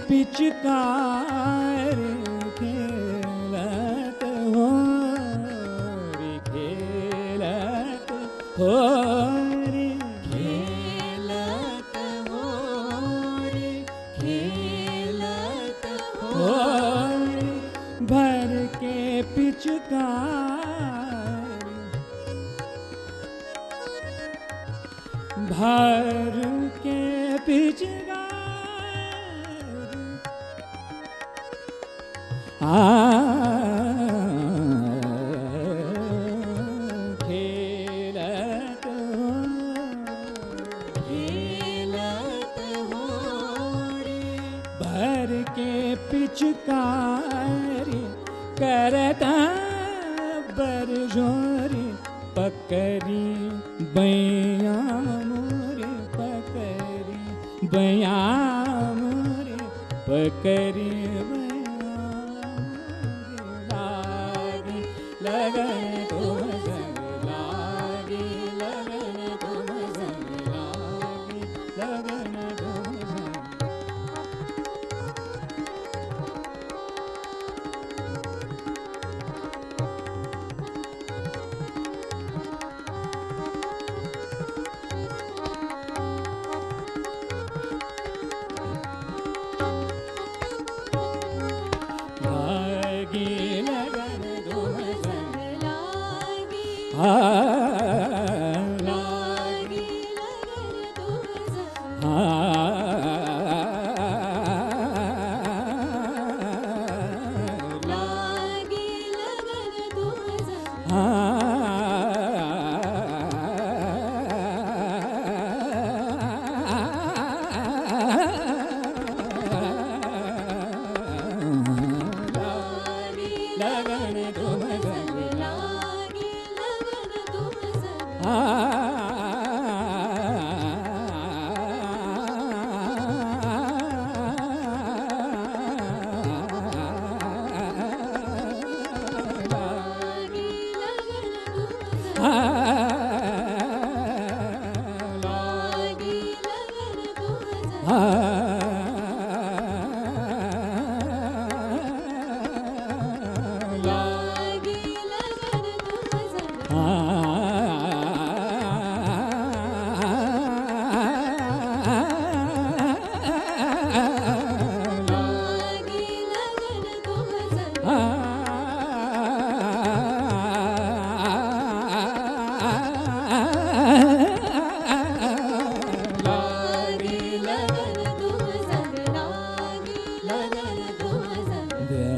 पिचकार खेलत हो रे खेलत हो रे खेलत हो रे खेलत हो रे भर के पिचकार भर के पिचकार खेलत हो रे भर के पिचकारी करता बरजोरी पकड़ी बैया मोरे पकड़ी बैया मोरे पकड़ी लगन तुम संग लागी लगन तुम संग लागी लगन तुम संग लागी लगन तुम संग लागी लगन तुम संग लागे लगन तो हसन लागे लगन तो हसन लागे लगन तो हसन लागे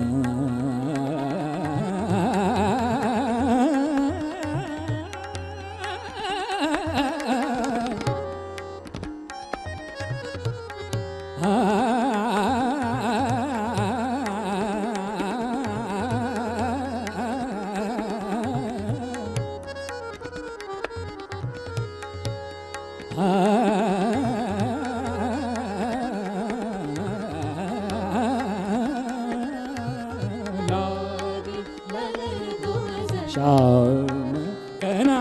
लगन तो हसन श्याम कना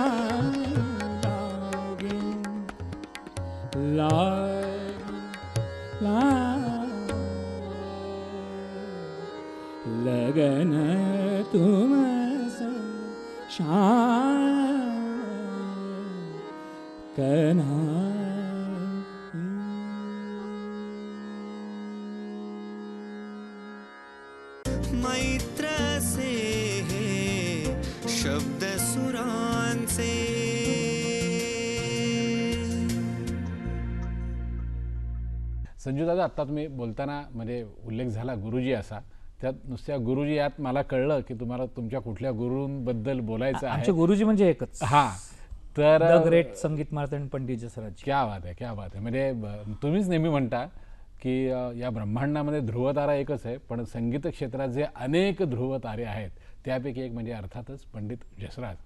लगन तुम श्याम कना मैत्र से हे शब्द सुरांचे संजू दादा, आत्ता तुम्ही बोलताना म्हणजे उल्लेख झाला गुरुजी असा, त्यात नुसत्या गुरुजी यात मला कळलं की तुम्हाला तुमच्या कुठल्या गुरूंबद्दल बोलायचं आहे. आमचे गुरुजी म्हणजे एकच, हा, तर द ग्रेट संगीत मार्तंड पंडित जसराज. क्या बात आहे, क्या बात आहे. म्हणजे तुम्हीच नेहमी म्हणता की या ब्रह्मांडामध्ये ध्रुवतारा एकच आहे, पण संगीत क्षेत्रात जे अनेक ध्रुवतारे आहेत त्यापैकी एक म्हणजे अर्थातच पंडित जसराज.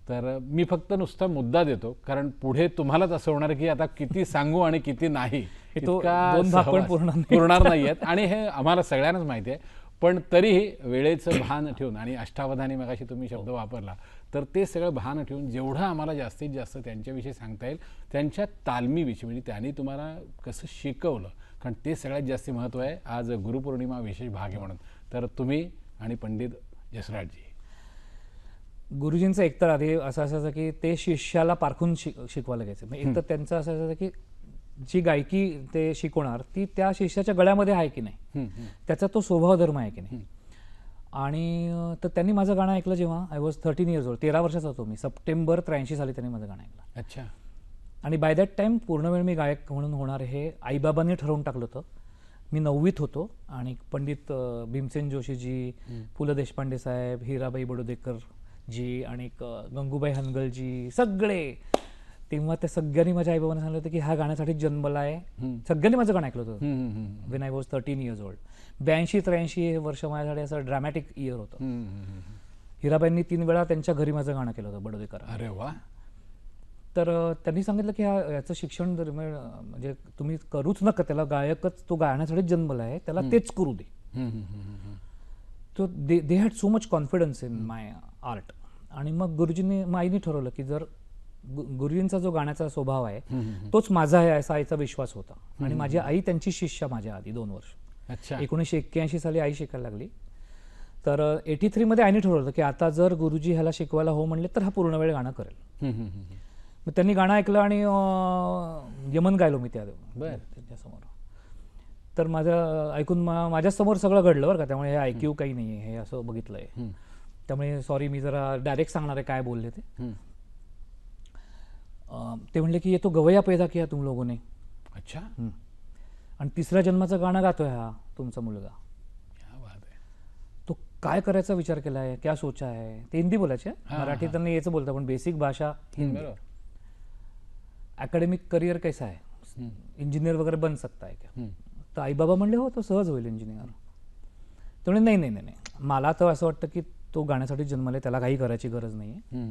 तर मी फक्त नुसता मुद्दा देतो, कारण पुढे तुम्हालाच असं होणार की आता किती सांगू आणि किती नाही, तो इतका दोन भाग पण सहवास पुरणार नाहीत. पुरणार नाहीयेत. आणि हे आम्हाला सगळ्यांनाच माहिती आहे, पण तरीही वेळेचं भान ठेवून आणि अष्टावधानी मगाशी तुम्ही शब्द वापरला, तर ते सगळं भान ठेवून जेवढं आम्हाला जास्तीत जास्त त्यांच्याविषयी सांगता येईल, त्यांच्या तालमीविषयी, म्हणजे त्यांनी तुम्हाला कसं शिकवलं, कारण ते सगळ्यात जास्त महत्त्व आहे. आज गुरुपौर्णिमा विशेष भाग आहे म्हणून. तर तुम्ही आणि पंडित जसराजजी. गुरुजींचं एकतर आधी असं असायचं की ते शिष्याला पारखून शिकवायला घ्यायचं. म्हणजे एकतर त्यांचं असं असायचं की जी गायकी ते शिकवणार ती त्या शिष्याच्या गळ्यामध्ये आहे की नाही, त्याचा तो स्वभाव धर्म आहे की नाही. आणि तर त्यांनी माझं गाणं ऐकलं जेव्हा आय वॉज 13 इयर्स ओल्ड, 13 वर्षाचा होतो मी. सप्टेंबर 83 साली त्यांनी माझं गाणं ऐकलं. अच्छा. आणि बाय दॅट टाईम पूर्णवेळ मी गायक म्हणून होणार हे आईबाबांनी ठरवून टाकलं होतं. मी 9वीत होतो आणि पंडित भीमसेन जोशीजी, पु ल देशपांडे साहेब, हिराबाई बडोदेकर जी आणि गंगूबाई हनगलजी सगळे, तेव्हा त्या सगळ्यांनी माझ्या आईबाबांना सांगितलं होतं की ह्या गाण्यासाठी जन्मला आहे. सगळ्यांनी माझं गाणं ऐकलं होतं when I was 13 years old. 82-83 हे वर्ष माझ्यासाठी असं ड्रॅमॅटिक इयर होतं. हिराबाईंनी 3 वेळा त्यांच्या घरी माझं गाणं केलं होतं बडोदेकर. अरे वा. तर त्यांनी सांगितलं की याचं शिक्षण म्हणजे तुम्ही करूच नका, त्याला गायकच, तो गाण्यासाठी जन्मला आहे, त्याला तेच करू दे. तो they had so much confidence in my art. आणि मग गुरुजींनी, आईने ठरवलं की जर गुरुजींचा जो गाण्याचा स्वभाव आहे तोच माझा आहे असा आईचा विश्वास होता. आणि माझी आई त्यांची शिष्या माझ्या आधी 2 वर्ष. अच्छा. 1981 साली आई शिकायला लागली. तर 83 मध्ये आईने ठरवलं की आता जर गुरुजी ह्याला शिकवायला हो म्हणले तर हा पूर्ण वेळ गाणं करेल. मग त्यांनी गाणं ऐकलं आणि यमन गायलो मी त्यांच्यासमोर. तर माझं ऐकून माझ्यासमोर सगळं घडलं बरं का, त्यामुळे हे ऐक्यू काही नाही आहे, हे असं बघितलंय. त्यामुळे सॉरी, मी जरा डायरेक्ट सांगणार आहे काय बोलले ते. ते म्हणले की ये तो गवया पैदा किया तुम लोगों ने. अच्छा. आणि 3ऱ्या जन्माचं गाणं गातोय हा तुमचा मुलगा. क्या बात आहे. तो काय करायचा विचार केला आहे, क्या सोचा आहे. ते हिंदी बोलायचे, मराठी त्यांना याचं बोलतात, पण बेसिक भाषा हिंदी. अकॅडमिक करियर कैसा है, इंजिनियर वगैरे बन सकता है क्या. तर आई बाबा म्हणले हो तो सहज होईल इंजिनियर. ते म्हणजे नाही नाही नाही, मला तर असं वाटतं की तो गाण्यासाठी जन्मले, त्याला काही करायची गरज नाही आहे.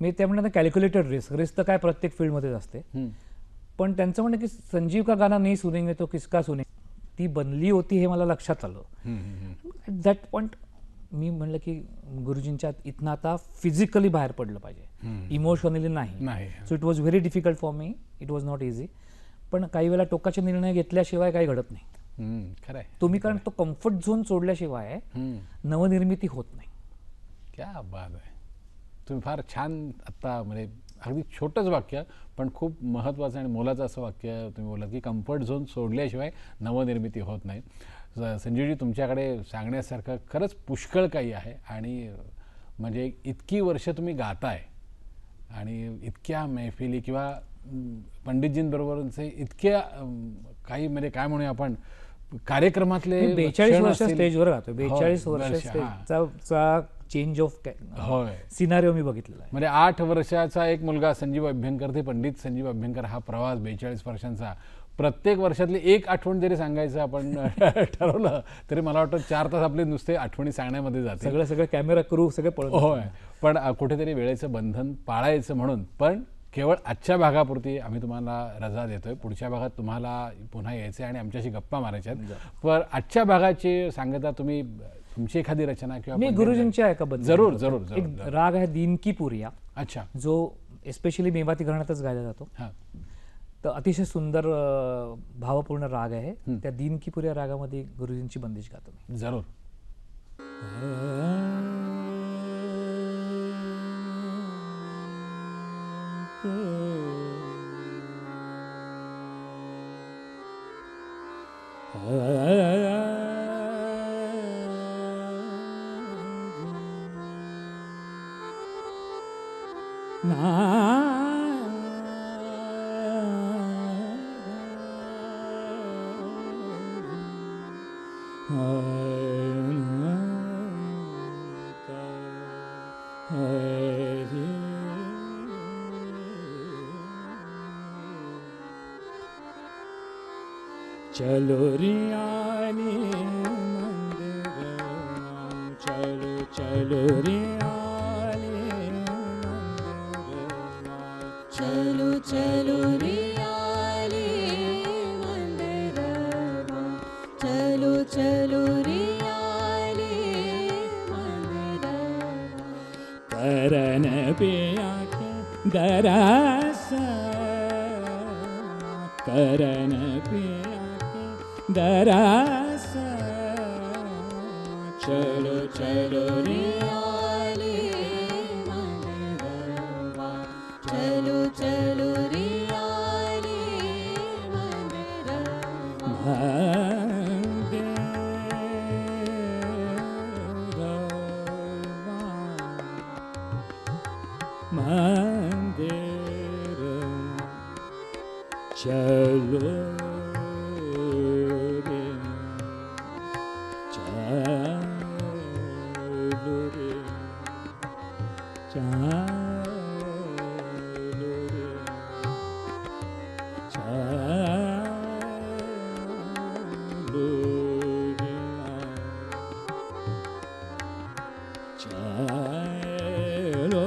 मी त्या म्हणतात कॅल्क्युलेटेड रिस्क तर काय प्रत्येक फील्डमध्येच असते. पण त्यांचं म्हणणं की संजीव का गाना नाही सुनेंगे तो किसका सुने, ती बनली होती हे मला लक्षात आलं. ॲट दॅट पॉईंट मी म्हणलं की गुरुजींच्या इथनं आता फिजिकली बाहेर पडलं पाहिजे, इमोशनली नाही. So it was very difficult for me, it was not easy. पण काही वेळा टोकाचे निर्णय घेतल्याशिवाय काही घडत नाही. खरंय तुम्ही, कारण तो कम्फर्ट झोन सोडल्याशिवाय नवनिर्मिती होत नाही. क्या बात आहे. तुम्ही फार छान आत्ता म्हणजे अगदी छोटंच वाक्य पण खूप महत्त्वाचं आणि मोलाचं असं वाक्य तुम्ही बोलात की कम्फर्ट झोन सोडल्याशिवाय नवनिर्मिती होत नाही. संजीवजी तुमच्याकडे सांगण्यासारखं खरंच पुष्कळ काही आहे आणि म्हणजे इतकी वर्ष तुम्ही गाताय आणि इतक्या मैफिली किंवा पंडितजींबरोबरचे इतक्या काही म्हणजे काय म्हणूया आपण कार्यक्रमातले 42 क्षण वर्ष असतील. स्टेजवर राहतो. 42 होय, वर्ष हां. स्टेजचा चेंज ऑफ होय. सिनारिओ मी बघितलेला आहे. म्हणजे 8 वर्षाचा एक मुलगा संजीव अभ्यंकर ते पंडित संजीव अभ्यंकर हा प्रवास 42 वर्षांचा प्रत्येक वर्षातली एक आठवण जरी सांगायचं आपण ठरवलं तरी मला वाटतं 4 तास आपले नुसते आठवणी सांगण्यामध्ये जाते. सगळं कॅमेरा क्रू सगळे पळत होय, पण कुठेतरी वेळेचं बंधन पाळायचं म्हणून पण केवळ आजच्या भागापुरती आम्ही तुम्हाला रजा देतोय. पुढच्या भागात तुम्हाला पुन्हा यायचं आणि आमच्याशी गप्पा मारायच्या आहेत. पण आजच्या भागाची सांगता तुम्ही तुमची एखादी रचना किंवा मी गुरुजींच्या एका जरूर जरूर एक जरूर. राग आहे दीन की पुरिया, अच्छा. जो एस्पेशली मेवाती घराण्यातच गायला जातो. हां. तर अतिशय सुंदर भावपूर्ण राग आहे. त्या दीन की पुरिया रागामध्ये गुरुजींची बंदिश गातो मी. जरूर. चलो रियानी मंदिर, चलो चलो रियानी मंदिर, चलो चलो रियाली मंदिरमा, चलो चलो रियाली मंदिरमा, करन पिया के दरस, करन पिया के दरस, चलो चलो रियाली मंदिरमा, चलो चलो रियाली मंदिरमा, मंदिर चलो रे, चलो रे, चलो रे, चलो रे, चलो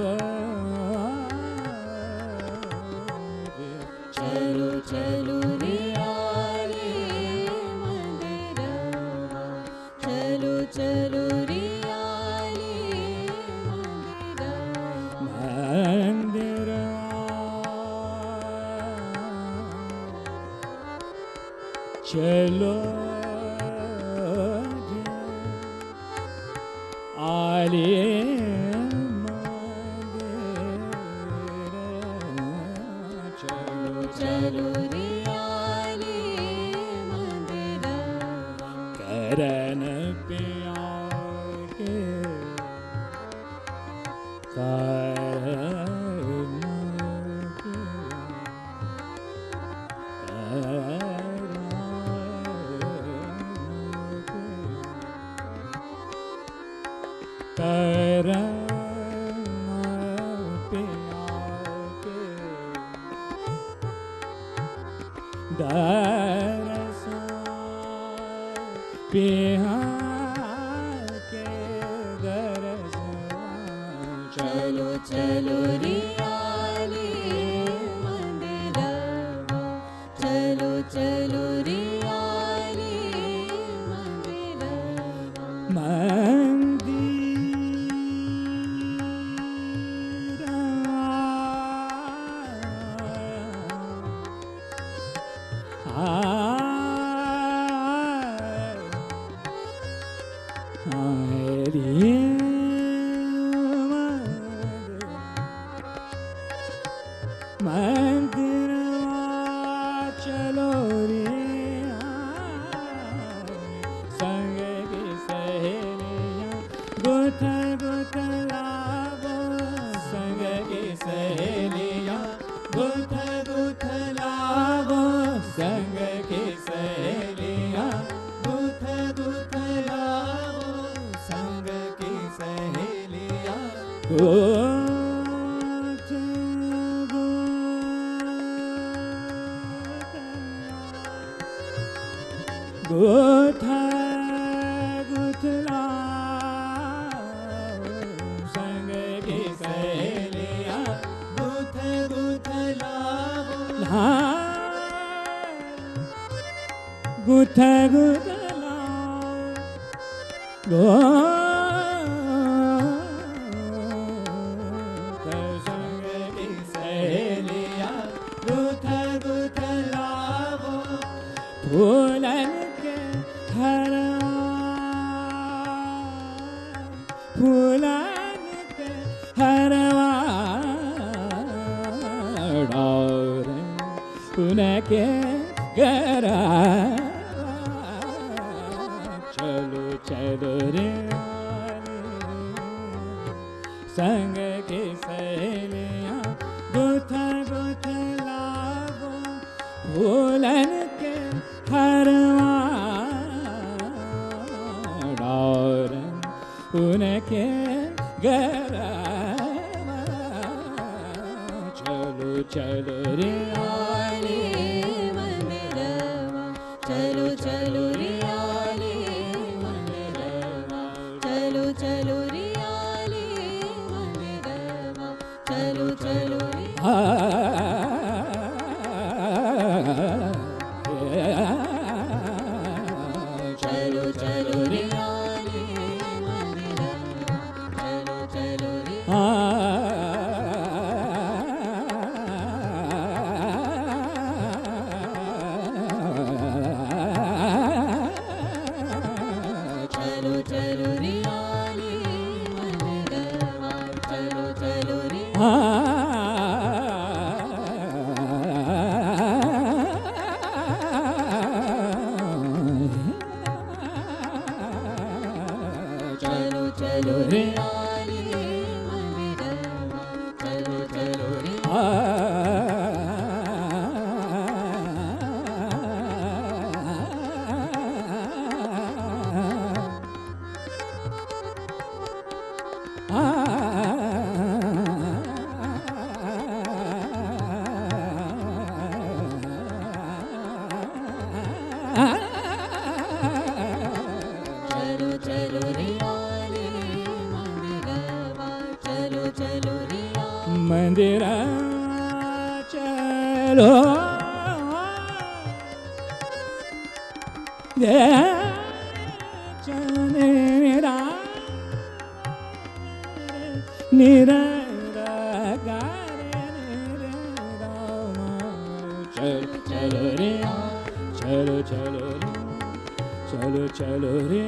चलो चलो रियाली मंदिरमा, चलो चलो रियाली मंदिरमा, मंदिर चलो जे आले मंदिर चलो चलो रियाली मंदिरमा, करन पिया के करन पिया के दरस पिया के दरस चलो चलो रियाली मंदिरमा, चलो चलो रियाली मंदिरमा, मंदिरवा चलो रे संग की सहेलियाँ गुथ गुथ लावो संग की सहेलियाँ गुथ गुथ लावो संग की सहेलियाँ गुथ गुथ लावो संग की सहेलियाँ गुथ गुथला संग की सहेलियाँ गुथ गुथला गुथ गुथला संग की सहेलियाँ गुथ गुथला फूलन के हरवा फूलन के हरवा डार उनके गरा चलो चलो रे संग की सहेलियाँ गुथ गुथ लावो फूलन के हरवा डार उनके गरवा चलो चलो रे आले मंदिरवा चलो चलो रे आले मंदिरवा चलो चलो रे आले मंदिरवा चलो चलो रे चलो चलो रे आले मंदिरवा चलो चलो रे चलो चलो रे आले मंदिरवा चलो चलो रे चलो चलो रे आले मंदिरवा चलो चलो रे चलो चलो रे आले मंदिरवा चलो चलो रे मंदिर चलो चनेरा निरा चलो चलो रे चलो चलो रे चलो चलो रे